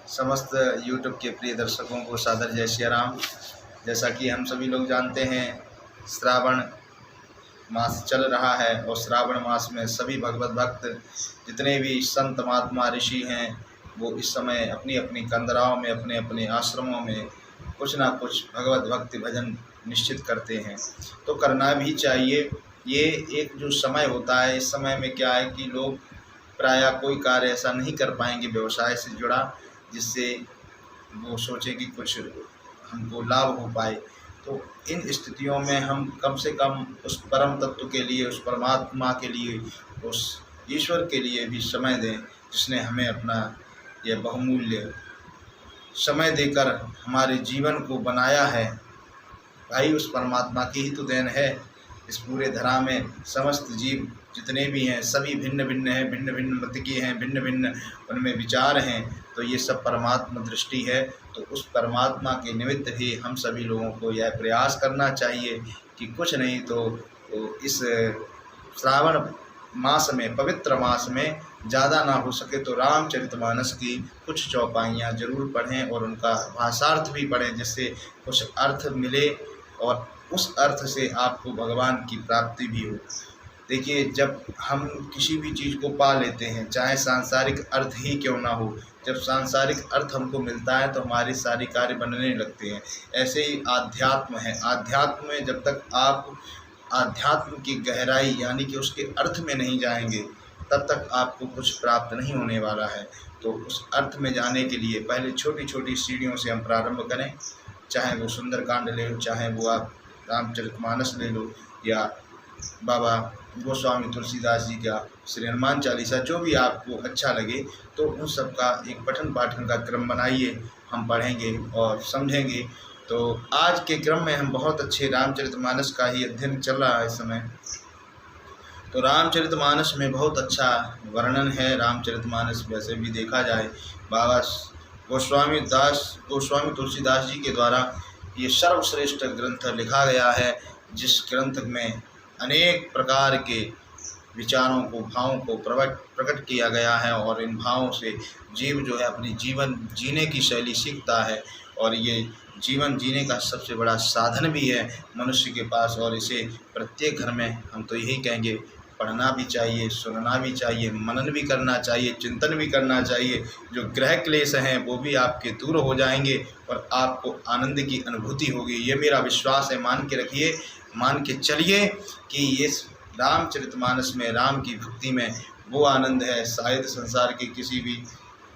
समस्त यूट्यूब के प्रिय दर्शकों को सादर जय श्री राम। जैसा कि हम सभी लोग जानते हैं, श्रावण मास चल रहा है और श्रावण मास में सभी भगवत भक्त जितने भी संत महात्मा ऋषि हैं वो इस समय अपनी अपनी कंदराओं में अपने अपने आश्रमों में कुछ ना कुछ भगवत भक्ति भजन निश्चित करते हैं। तो करना भी चाहिए। ये एक जो समय होता है, इस समय में क्या है कि लोग प्रायः कोई कार्य ऐसा नहीं कर पाएंगे व्यवसाय से जुड़ा जिससे वो सोचे कि कुछ हमको लाभ हो पाए। तो इन स्थितियों में हम कम से कम उस परम तत्व के लिए, उस परमात्मा के लिए, उस ईश्वर के लिए भी समय दें जिसने हमें अपना यह बहुमूल्य समय देकर हमारे जीवन को बनाया है। भाई उस परमात्मा की ही तो देन है। इस पूरे धरा में समस्त जीव जितने भी हैं सभी भिन्न भिन्न हैं, भिन्न भिन्न मत के हैं, भिन्न भिन्न उनमें विचार हैं। तो ये सब परमात्मा दृष्टि है। तो उस परमात्मा के निमित्त ही हम सभी लोगों को यह प्रयास करना चाहिए कि कुछ नहीं तो इस श्रावण मास में, पवित्र मास में ज़्यादा ना हो सके तो रामचरितमानस की कुछ चौपाइयाँ जरूर पढ़ें और उनका भाषार्थ भी पढ़ें, जिससे कुछ अर्थ मिले और उस अर्थ से आपको भगवान की प्राप्ति भी हो। देखिए, जब हम किसी भी चीज़ को पा लेते हैं, चाहे सांसारिक अर्थ ही क्यों ना हो, जब सांसारिक अर्थ हमको मिलता है तो हमारे सारे कार्य बनने लगते हैं। ऐसे ही आध्यात्म है। आध्यात्म में जब तक आप आध्यात्म की गहराई यानी कि उसके अर्थ में नहीं जाएंगे तब तक आपको कुछ प्राप्त नहीं होने वाला है। तो उस अर्थ में जाने के लिए पहले छोटी छोटी सीढ़ियों से हम प्रारंभ करें। चाहे वो सुंदरकांड ले लो, चाहे वो आप रामचरितमानस ले लो, या बाबा गोस्वामी तुलसीदास जी का श्री हनुमान चालीसा, जो भी आपको अच्छा लगे तो उन सब का एक पठन पाठन का क्रम बनाइए। हम पढ़ेंगे और समझेंगे। तो आज के क्रम में हम बहुत अच्छे रामचरितमानस का ही अध्ययन चल रहा है इस समय। तो रामचरितमानस में बहुत अच्छा वर्णन है। रामचरितमानस वैसे भी देखा जाए बाबा गोस्वामी तुलसीदास जी के द्वारा ये सर्वश्रेष्ठ ग्रंथ लिखा गया है, जिस ग्रंथ में अनेक प्रकार के विचारों को, भावों को प्रकट किया गया है और इन भावों से जीव जो है अपनी जीवन जीने की शैली सीखता है। और ये जीवन जीने का सबसे बड़ा साधन भी है मनुष्य के पास। और इसे प्रत्येक घर में हम तो यही कहेंगे, पढ़ना भी चाहिए, सुनना भी चाहिए, मनन भी करना चाहिए, चिंतन भी करना चाहिए। जो ग्रह क्लेश हैं वो भी आपके दूर हो जाएंगे और आपको आनंद की अनुभूति होगी। ये मेरा विश्वास है। मान के रखिए, मान के चलिए कि ये रामचरितमानस में, राम की भक्ति में वो आनंद है शायद संसार के किसी भी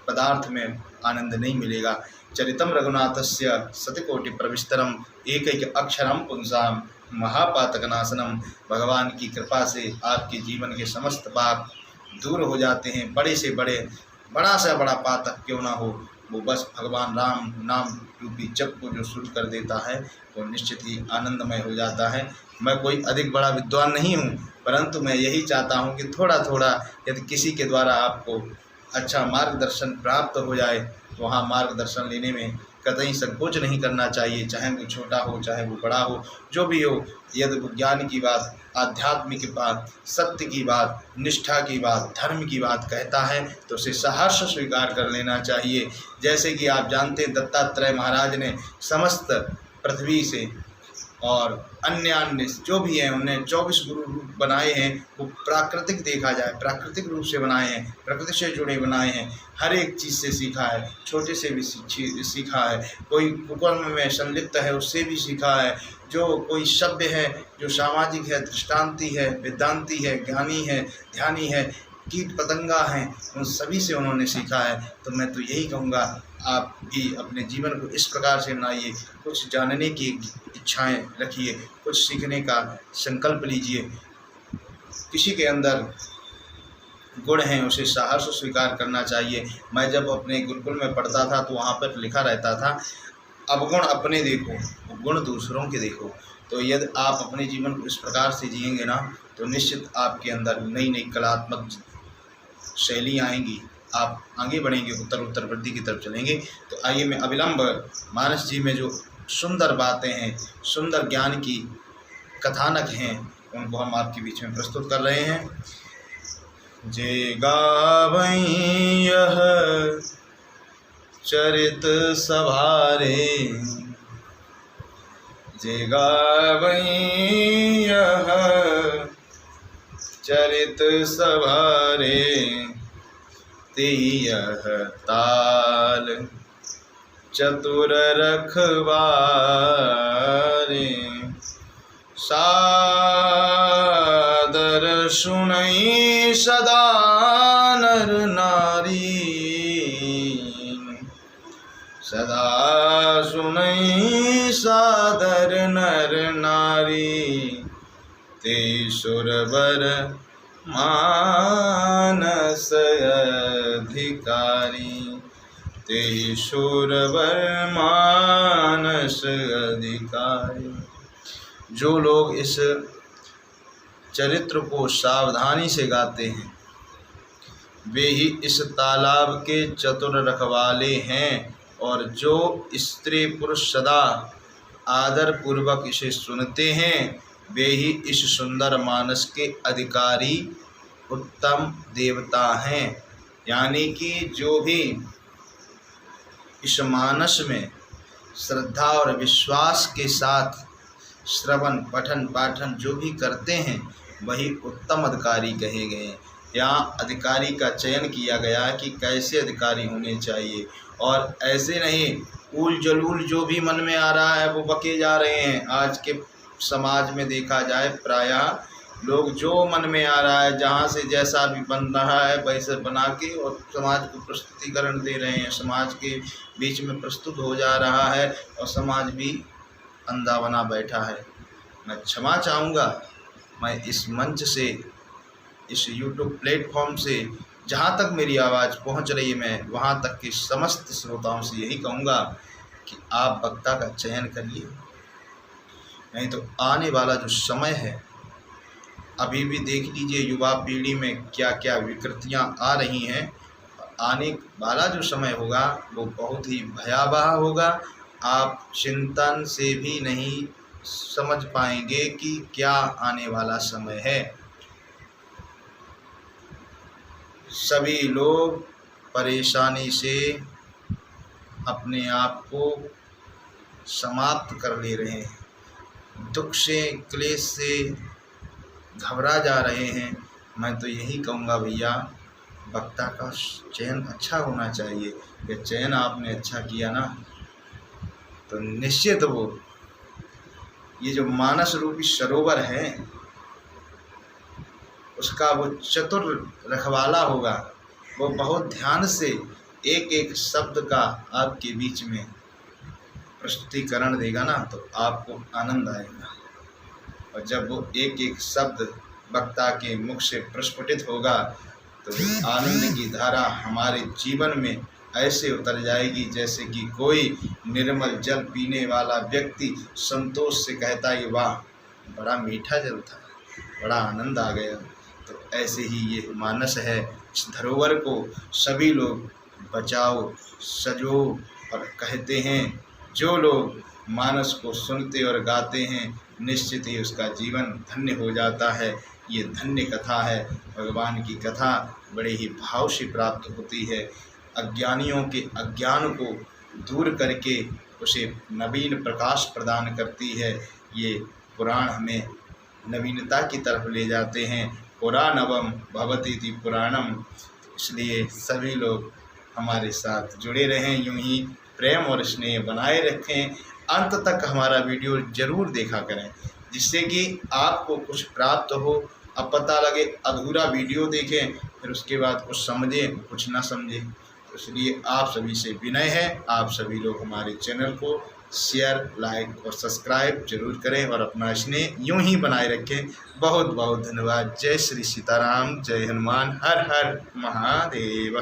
पदार्थ में आनंद नहीं मिलेगा। चरितम रघुनाथस्य सतकोटि प्रविस्तरम एक अक्षरम पुंसाम महापातकनाशनम। भगवान की कृपा से आपके जीवन के समस्त पाप दूर हो जाते हैं। बड़े से बड़ा पातक क्यों ना हो, वो बस भगवान राम नाम रूपी जप को जो शुरू कर देता है वो निश्चित ही आनंदमय हो जाता है। मैं कोई अधिक बड़ा विद्वान नहीं हूँ, परंतु मैं यही चाहता हूँ कि थोड़ा थोड़ा यदि किसी के द्वारा आपको अच्छा मार्गदर्शन प्राप्त हो जाए तो वहाँ मार्गदर्शन लेने में कतई संकोच नहीं करना चाहिए। चाहे वो छोटा हो, चाहे वो बड़ा हो, जो भी हो। यदि ज्ञान की बात, आध्यात्म की बात, सत्य की बात, निष्ठा की बात, धर्म की बात कहता है तो उसे सहर्ष स्वीकार कर लेना चाहिए। जैसे कि आप जानते हैं, दत्तात्रेय महाराज ने समस्त पृथ्वी से और अन्य जो भी हैं उन्हें 24 गुरु रूप बनाए हैं। वो प्राकृतिक, देखा जाए प्राकृतिक रूप से बनाए हैं, प्रकृति से जुड़े बनाए हैं। हर एक चीज़ से सीखा है, छोटे से भी सीखा है। कोई कुकर्म में संलिप्त है उससे भी सीखा है। जो कोई सभ्य है, जो सामाजिक है, दृष्टांती है, वेदांती है, ज्ञानी है, ध्यानी है, कीट पतंगा हैं, उन सभी से उन्होंने सीखा है। तो मैं तो यही कहूँगा, आप भी अपने जीवन को इस प्रकार से बनाइए। कुछ जानने की इच्छाएं रखिए, कुछ सीखने का संकल्प लीजिए। किसी के अंदर गुण हैं उसे साहस स्वीकार करना चाहिए। मैं जब अपने गुरुकुल में पढ़ता था तो वहाँ पर लिखा रहता था, अवगुण अपने देखो, गुण दूसरों के देखो। तो यदि आप अपने जीवन को इस प्रकार से जिएंगे ना तो निश्चित आपके अंदर नई नई कलात्मक शैली आएंगी। आप आगे बढ़ेंगे, उत्तर वृद्धि की तरफ चलेंगे। तो आइए, मैं अविलंब मानस जी में जो सुंदर बातें हैं, सुंदर ज्ञान की कथानक हैं, उनको हम आपके बीच में प्रस्तुत कर रहे हैं। जे गावई यह चरित सवारे जे गावई यह चरित सवारे ते यह ताल चतुर रखवारे सादर सुनई सदा नर नारी सदा सुनई सादर नर नारी ते सुरवर मानस अधिकारी ते सुरवर मानस अधिकारी। जो लोग इस चरित्र को सावधानी से गाते हैं वे ही इस तालाब के चतुर रखवाले हैं, और जो स्त्री पुरुष सदा आदर पूर्वक इसे सुनते हैं वे ही इस सुंदर मानस के अधिकारी उत्तम देवता हैं। यानी कि जो भी इस मानस में श्रद्धा और विश्वास के साथ श्रवण पठन पाठन जो भी करते हैं वही उत्तम अधिकारी कहे गए। यहाँ अधिकारी का चयन किया गया कि कैसे अधिकारी होने चाहिए, और ऐसे नहीं उल जलूल जो भी मन में आ रहा है वो बके जा रहे हैं। आज के समाज में देखा जाए प्रायः लोग जो मन में आ रहा है जहाँ से जैसा भी बन रहा है वैसे बना के और समाज को प्रस्तुतिकरण दे रहे हैं, समाज के बीच में प्रस्तुत हो जा रहा है और समाज भी अंधा बना बैठा है। मैं क्षमा चाहूँगा, मैं इस मंच से इस YouTube प्लेटफॉर्म से जहाँ तक मेरी आवाज़ पहुँच रही है मैं वहाँ तक के समस्त श्रोताओं से यही कहूँगा कि आप वक्ता का चयन करिए, नहीं तो आने वाला जो समय है अभी भी देख लीजिए युवा पीढ़ी में क्या क्या विकृतियाँ आ रही हैं। आने वाला जो समय होगा वो बहुत ही भयावह होगा। आप चिंतन से भी नहीं समझ पाएंगे कि क्या आने वाला समय है। सभी लोग परेशानी से अपने आप को समाप्त कर ले रहे हैं, दुख से क्लेश से घबरा जा रहे हैं। मैं तो यही कहूँगा भैया वक्ता का चयन अच्छा होना चाहिए। यह चयन आपने अच्छा किया ना तो निश्चित वो ये जो मानस रूपी सरोवर है उसका वो चतुर रखवाला होगा, वो बहुत ध्यान से एक एक शब्द का आपके बीच में प्रस्तुतिकरण देगा ना तो आपको आनंद आएगा। और जब वो एक एक शब्द वक्ता के मुख से प्रस्फुटित होगा तो आनंद की धारा हमारे जीवन में ऐसे उतर जाएगी जैसे कि कोई निर्मल जल पीने वाला व्यक्ति संतोष से कहता है वाह बड़ा मीठा जल था, बड़ा आनंद आ गया। तो ऐसे ही ये मानस है, इस धरोहर को सभी लोग बचाओ सजो। और कहते हैं जो लोग मानस को सुनते और गाते हैं निश्चित ही उसका जीवन धन्य हो जाता है। ये धन्य कथा है, भगवान की कथा बड़े ही भाव से प्राप्त होती है। अज्ञानियों के अज्ञान को दूर करके उसे नवीन प्रकाश प्रदान करती है। ये पुराण हमें नवीनता की तरफ ले जाते हैं। पुराणवम भवतीति पुराणम। इसलिए सभी लोग हमारे साथ जुड़े रहें, यूं ही प्रेम और स्नेह बनाए रखें। अंत तक हमारा वीडियो ज़रूर देखा करें जिससे कि आपको कुछ प्राप्त हो। अब पता लगे अधूरा वीडियो देखें फिर उसके बाद कुछ समझें कुछ ना समझें। तो इसलिए आप सभी से विनय है, आप सभी लोग हमारे चैनल को शेयर लाइक और सब्सक्राइब जरूर करें और अपना स्नेह यूं ही बनाए रखें। बहुत बहुत धन्यवाद। जय श्री सीताराम, जय हनुमान, हर हर महादेव।